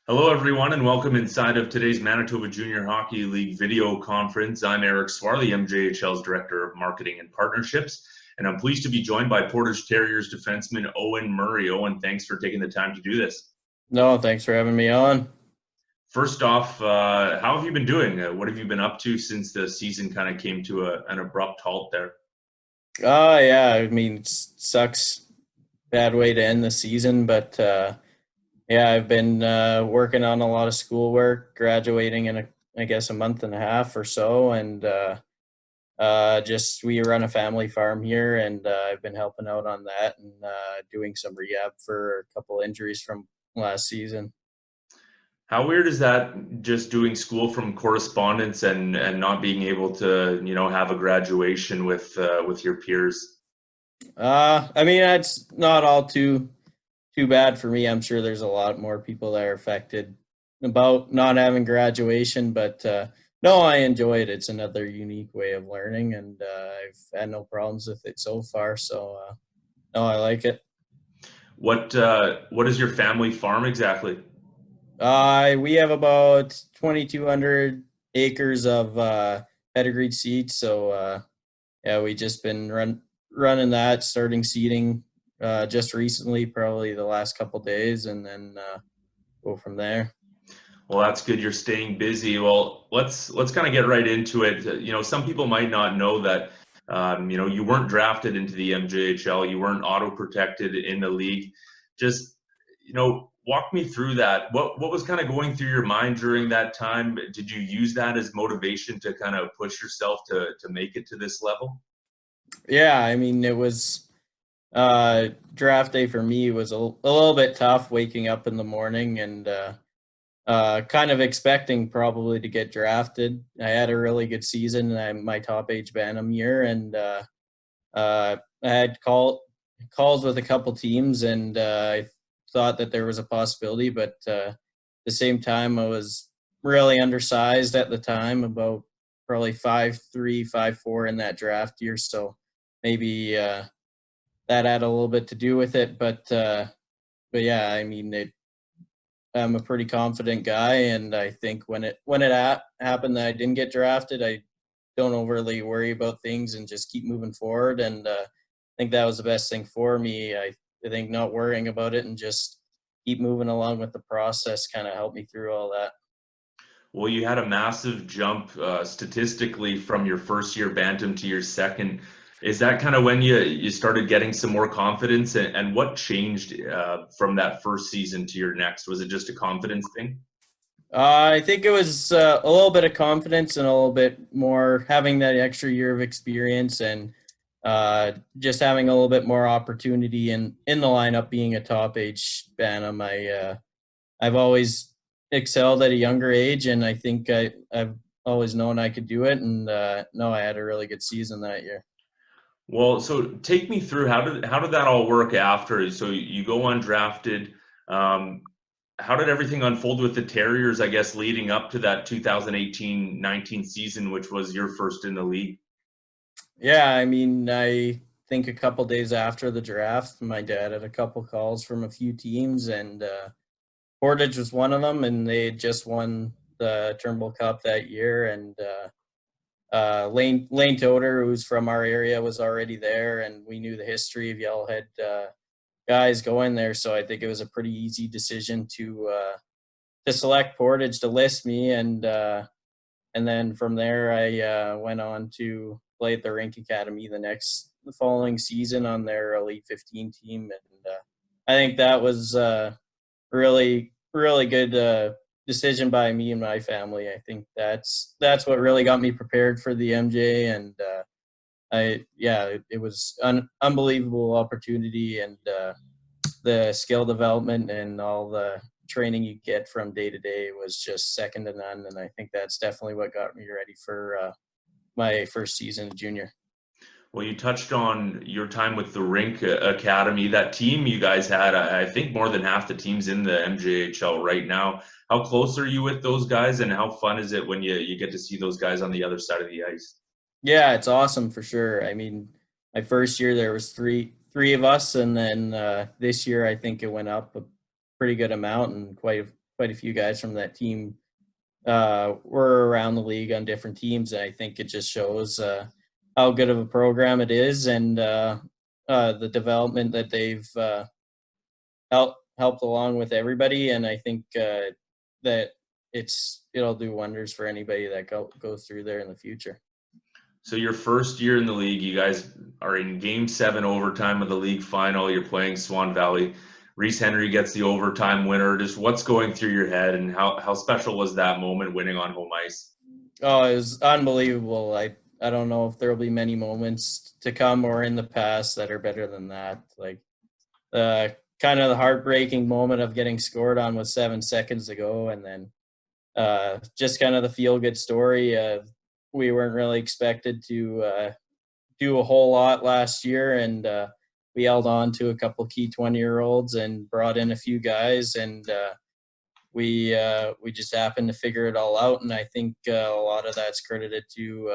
Hello, everyone, and welcome inside of today's Manitoba Junior Hockey League video conference. I'm Erik Swar, the MJHL's Director of Marketing and Partnerships, and I'm pleased to be joined by Portage Terriers defenseman Owen Murray. Owen, thanks for taking the time to do this. No, thanks for having me on. First off, how have you been doing? What have you been up to since the season kind of came to an abrupt halt there? Yeah, I mean, it sucks, bad way to end the season, but yeah, I've been working on a lot of schoolwork, graduating in I guess a month and a half or so, and just we run a family farm here, and I've been helping out on that and doing some rehab for a couple injuries from last season. How weird is that, just doing school from correspondence and not being able to, have a graduation with your peers? I mean, that's not all too bad for me. I'm sure there's a lot more people that are affected about not having graduation, but no, I enjoy it. It's another unique way of learning, and I've had no problems with it so far. So no, I like it. What is your family farm exactly? We have about 2,200 acres of pedigreed seeds. So yeah, we just been running that, starting seeding just recently, probably the last couple days, and then go from there. Well, that's good. You're staying busy. Well, let's kind of get right into it. Some people might not know that. You weren't drafted into the MJHL. You weren't auto protected in the league. Just, walk me through that. What was kind of going through your mind during that time? Did you use that as motivation to kind of push yourself to make it to this level? Yeah, I mean, it was draft day for me was a little bit tough waking up in the morning and kind of expecting probably to get drafted. I had a really good season, and my top age Bantam year, and I had calls with a couple teams, and I thought that there was a possibility, but at the same time, I was really undersized at the time, about probably 5'3", 5'4" in that draft year, so maybe that had a little bit to do with it, but yeah, I mean, I'm a pretty confident guy, and I think when it happened that I didn't get drafted, I don't overly worry about things and just keep moving forward. And I think that was the best thing for me. I think not worrying about it and just keep moving along with the process kind of helped me through all that. Well, you had a massive jump statistically from your first year bantam to your second. Is that kind of when you started getting some more confidence? And what changed from that first season to your next? Was it just a confidence thing? I think it was a little bit of confidence and a little bit more having that extra year of experience and just having a little bit more opportunity in the lineup. Being a top age Bantam, I've always excelled at a younger age, and I think I've always known I could do it. And no, I had a really good season that year. Well, so take me through how did that all work after? So you go undrafted. Um, how did everything unfold with the Terriers, I guess, leading up to that 2018-19 season, which was your first in the league? Yeah, I mean, I think a couple days after the draft, my dad had a couple calls from a few teams, and Portage was one of them, and they had just won the Turnbull Cup that year, and Lane Toder, who's from our area, was already there, and we knew the history of Yellowhead guys going there, so I think it was a pretty easy decision to select Portage to list me, and then from there I went on to play at the Rink Academy the following season on their Elite 15 team, and I think that was really good decision by me and my family. I think that's what really got me prepared for the MJ, and it was an unbelievable opportunity, and the skill development and all the training you get from day to day was just second to none. And I think that's definitely what got me ready for my first season of junior. Well, you touched on your time with the Rink Academy. That team you guys had, I think more than half the teams in the MJHL right now. How close are you with those guys, and how fun is it when you get to see those guys on the other side of the ice? Yeah, it's awesome for sure. I mean, my first year there was three of us, and then this year I think it went up a pretty good amount, and quite a few guys from that team were around the league on different teams, and I think it just shows how good of a program it is, and the development that they've helped along with everybody. And I think that it'll do wonders for anybody that goes through there in the future. So your first year in the league, you guys are in Game 7 overtime of the league final. You're playing Swan Valley. Reese Henry gets the overtime winner. Just what's going through your head, and how special was that moment winning on home ice? Oh, it was unbelievable. I don't know if there will be many moments to come or in the past that are better than that. Like kind of the heartbreaking moment of getting scored on with 7 seconds to go, and then just kind of the feel-good story. We weren't really expected to do a whole lot last year, and we held on to a couple key 20-year-olds and brought in a few guys, and we just happened to figure it all out. And I think a lot of that's credited to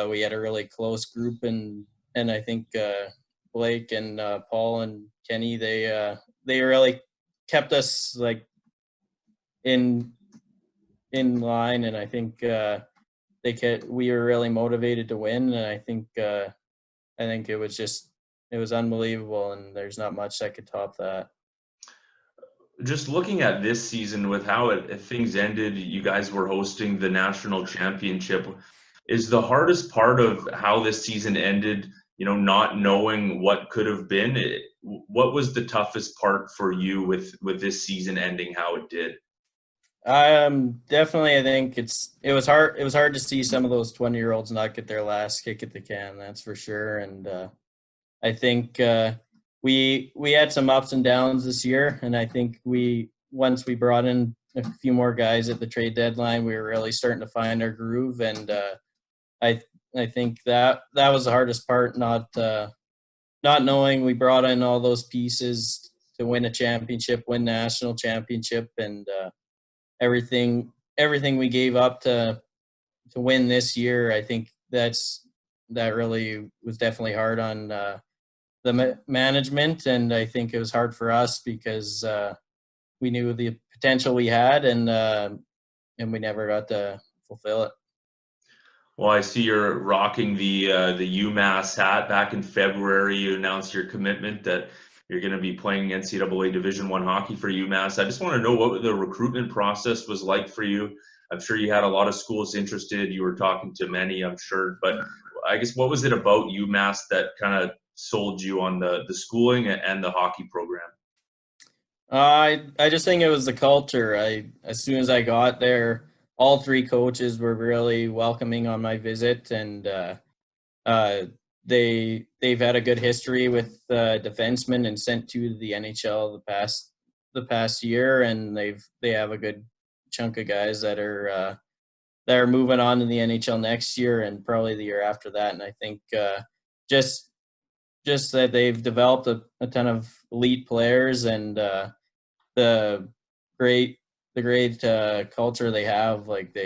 we had a really close group, and I think Blake and Paul and Kenny, they really kept us like in line, and I think we were really motivated to win, and I think it was unbelievable, and there's not much that could top that. Just looking at this season with how things ended, you guys were hosting the national championship. Is the hardest part of how this season ended, not knowing what could have been? What was the toughest part for you with this season ending how it did? Definitely, I think it was hard. It was hard to see some of those 20-year-olds not get their last kick at the can. That's for sure. And I think we had some ups and downs this year, and I think once we brought in a few more guys at the trade deadline, we were really starting to find our groove. And I think that was the hardest part, not knowing we brought in all those pieces to win a championship, win national championship, and everything we gave up to win this year. I think that really was definitely hard on the management, and I think it was hard for us because we knew the potential we had, and we never got to fulfill it. Well, I see you're rocking the UMass hat. Back in February, you announced your commitment that you're going to be playing NCAA Division I hockey for UMass. I just want to know what the recruitment process was like for you. I'm sure you had a lot of schools interested. You were talking to many, I'm sure. But I guess what was it about UMass that kind of sold you on the schooling and the hockey program? I just think it was the culture. As soon as I got there, all 3 coaches were really welcoming on my visit, and they've had a good history with defensemen and sent 2 to the NHL the past year, and they have a good chunk of guys that are moving on to the NHL next year and probably the year after that. And I think just that they've developed a ton of elite players, and the great culture they have. Like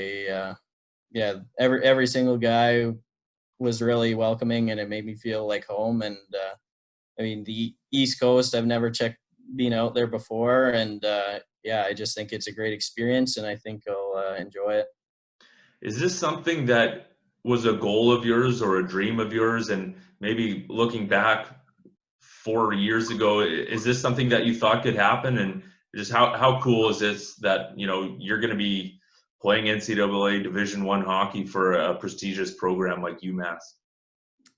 every single guy was really welcoming, and it made me feel like home. And I mean, the East Coast, I've never been out there before, and I just think it's a great experience, and I think I'll enjoy it. Is this something that was a goal of yours or a dream of yours? And maybe looking back 4 years ago, is this something that you thought could happen? And just how cool is this that you're going to be playing NCAA Division I hockey for a prestigious program like UMass?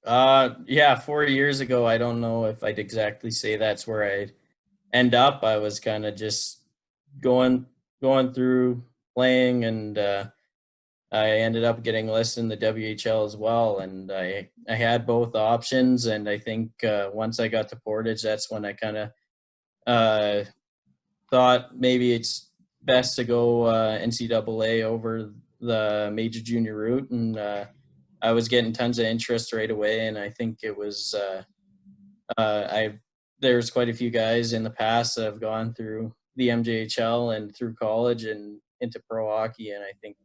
4 years ago, I don't know if I'd exactly say that's where I'd end up. I was kind of just going through playing, and I ended up getting listed in the WHL as well, and I had both options. And I think once I got to Portage, that's when I kind of thought maybe it's best to go NCAA over the major junior route, and I was getting tons of interest right away. And I think it was there's quite a few guys in the past that have gone through the MJHL and through college and into pro hockey, and I think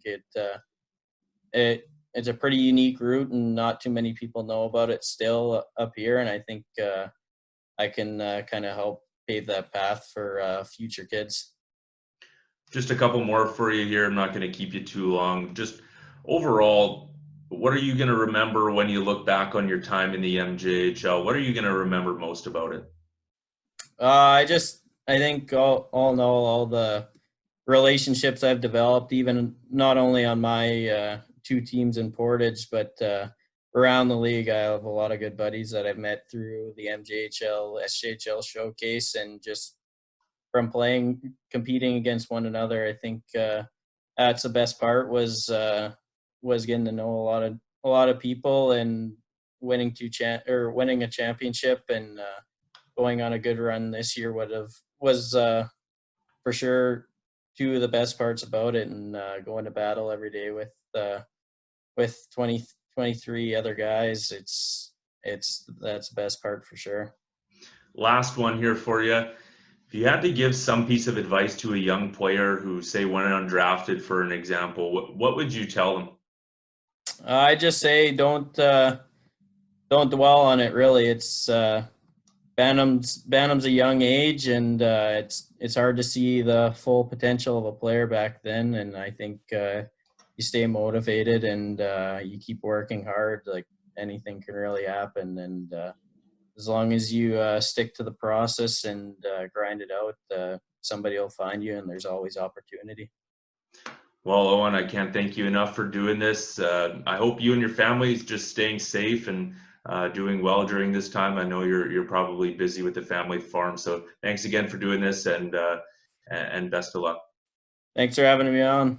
it's a pretty unique route, and not too many people know about it still up here. And I think I can kind of help pave that path for future kids. Just a couple more for you here. I'm not going to keep you too long. Just overall, what are you going to remember when you look back on your time in the MJHL? What are you going to remember most about it? I think all in all the relationships I've developed, even not only on my two teams in Portage, but around the league. I have a lot of good buddies that I've met through the MJHL, SJHL showcase, and just from competing against one another. I think that's the best part was getting to know a lot of people and winning winning a championship and going on a good run this year was for sure two of the best parts about it, and going to battle every day with 23 other guys. That's the best part for sure. Last one here for you. If you had to give some piece of advice to a young player who, say, went undrafted, for an example, what would you tell them? I just say don't dwell on it. Really, it's Bantam's a young age, and it's hard to see the full potential of a player back then. And I think you stay motivated and you keep working hard. Like anything can really happen, and as long as you stick to the process and grind it out, somebody will find you, and there's always opportunity. Well, Owen, I can't thank you enough for doing this. I hope you and your family is just staying safe and doing well during this time. I know you're probably busy with the family farm, so thanks again for doing this, and best of luck. Thanks for having me on.